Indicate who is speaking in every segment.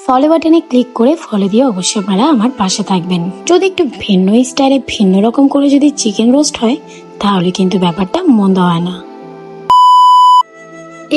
Speaker 1: Follow বাটনে click করে follow দিয়ে অবশ্যই আপনারা আমার পাশে থাকবেন। যদি একটু ভিন্ন স্টাইলে ভিন্ন রকম করে যদি চিকেন রোস্ট হয় তাহলে কিন্তু ব্যাপারটা মন্দ হয় না।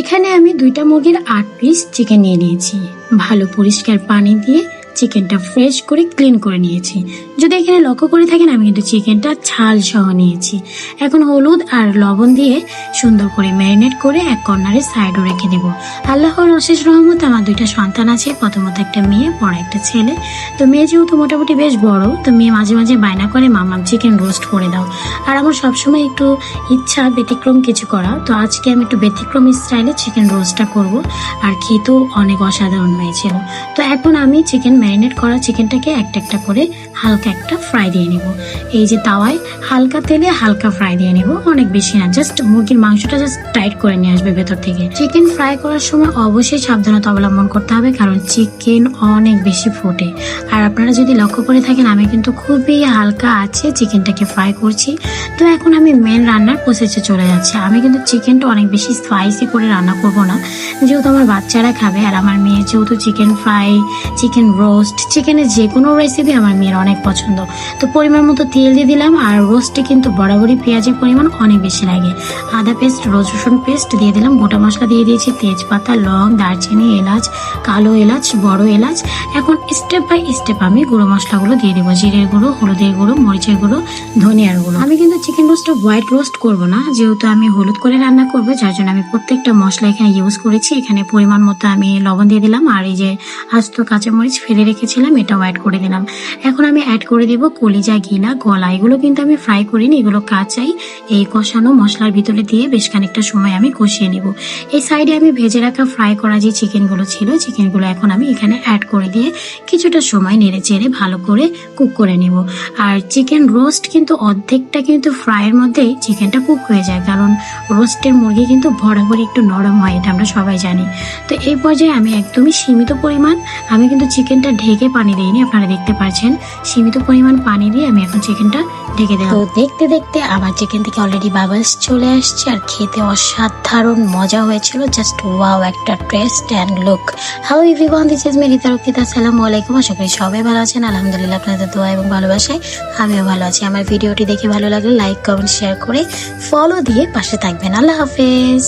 Speaker 1: এখানে আমি 2টা মুরগির 8 পিস চিকেন নিয়ে নিয়েছি। ভালো পরিষ্কার পানি দিয়ে চিকেনটা ফ্রেশ করে ক্লিন করে নিয়েছি। যদি এখানে লক্ষ্য করে থাকেন আমি কিন্তু চিকেনটা ছাল সহ নিয়েছি। এখন হলুদ আর লবণ দিয়ে সুন্দর করে ম্যারিনেট করে এক কর্নারে সাইডে রেখে দেব। আল্লাহর অশেষ রহমত আমার 2টা সন্তান আছে, প্রথমত একটা মেয়ে, বড় একটা ছেলে। তো মেয়ে যেহেতু মোটামুটি বেশ বড়, তো মেয়ে মাঝে মাঝে বায়না করে মাম্মাম চিকেন রোস্ট করে দাও। আর আমার সবসময় একটু ইচ্ছা ব্যতিক্রম কিছু করা, তো আজকে আমি একটু ব্যতিক্রম স্টাইলে চিকেন রোস্টটা করব। আর খেতেও অনেক অসাধারণ হয়েছিল। তো এখন আমি চিকেন ম্যারিনেট করা চিকেনটাকে একটা একটা করে হালকা একটা ফ্রাই দিয়ে নিব। এই যে তাওয়ায় হালকা তেলে হালকা ফ্রাই দিয়ে নিব, অনেক বেশি না, জাস্ট মুরগির মাংসটা জাস্ট টাইট করে নিয়ে আসবে ভেতর থেকে। চিকেন ফ্রাই করার সময় অবশ্যই সাবধানতা অবলম্বন করতে হবে, কারণ চিকেন অনেক বেশি ফোটে। আর আপনারা যদি লক্ষ্য করে থাকেন আমি কিন্তু খুবই হালকা আছে চিকেনটাকে ফ্রাই করছি। তো এখন আমি মেন রান্নার প্রসেসে চলে যাচ্ছি। আমি কিন্তু চিকেনটা অনেক বেশি স্পাইসি করে রান্না করব না, যেহেতু আমার বাচ্চারা খাবে আর আমার মেয়ে যেহেতু চিকেন ফ্রাই, চিকেন রোস্ট, চিকেনের যে কোনো রেসিপি আমার মেয়ের অনেক পছন্দ। তো পরিমাণ মতো তেল দিয়ে দিলাম। আর রোস্টে কিন্তু বরাবরই পেঁয়াজের পরিমাণ অনেক বেশি লাগে। আদা পেস্ট, রসুন পেস্ট দিয়ে দিলাম, গোটা মশলা দিয়ে দিয়েছি, তেজপাতা, লং, দারচিনি, এলাচ, কালো এলাচ, বড় এলাচ। এখন স্টেপ বাই স্টেপ আমি গুঁড়ো মশলাগুলো দিয়ে দেবো, জিরের গুঁড়ো, হলুদের গুঁড়ো, মরিচের গুঁড়ো, ধনিয়ার গুঁড়ো। আমি কিন্তু চিকেন রোস্টটা হোয়াইট রোস্ট করব না, যেহেতু আমি হলুদ করে রান্না করবো, যার জন্য আমি প্রত্যেকটা মশলা এখানে ইউজ করেছি। এখানে পরিমাণ মতো আমি লবণ দিয়ে দিলাম, আর এই যে আস্ত কাঁচামরিচ ফেলে রেখেছিলাম এটাও অ্যাড করে দিলাম। এখন আমি অ্যাড করে দিব কলিজা, গিলা, গলা। এগুলো কিন্তু আমি ফ্রাই করিনি, এগুলো কাঁচাই এই কষানো মশলার ভিতরে দিয়ে বেশ খানিকটা সময় আমি কষিয়ে নিব। এই সাইডে আমি ভেজে রাখা ফ্রাই করা যে চিকেনগুলো ছিল, চিকেনগুলো এখন আমি এখানে অ্যাড করে দিয়ে কিছুটা সময় নেড়ে চেড়ে ভালো করে কুক করে নিব। আর চিকেন রোস্ট কিন্তু অর্ধেকটা কিন্তু ফ্রাইয়ের মধ্যেই চিকেনটা কুক হয়ে যায়, কারণ রোস্টের মুরগি কিন্তু বরাবরই একটু নরম হয়, এটা আমরা সবাই জানি। তো এই পর্যায়ে আমি একদমই সীমিত পরিমাণ, আমি কিন্তু চিকেনটা ঢেকে পানি দিইনি, আপনারা দেখতে পাচ্ছেন সীমিত পরিমাণ পানি দিয়ে আমি এখন চিকেনটা ঢেকে দেব। তো দেখতে দেখতে আমার চিকেন থেকে অলরেডি বাবলস চলে আসছে, আর খেতে অসাধারণ মজা হয়েছিল। জাস্ট ওয়াও একটা taste and look. Hello everyone, this is মেরি তারকিতা। আসসালামু আলাইকুম। আশা করি সবাই ভালো আছেন। আলহামদুলিল্লাহ আপনাদের দোয়া এবং ভালোবাসায় আমিও ভালো আছি। আমার ভিডিওটি দেখে ভালো লাগলে লাইক, কমেন্ট, শেয়ার করে ফলো দিয়ে পাশে থাকবেন। আল্লাহ হাফেজ।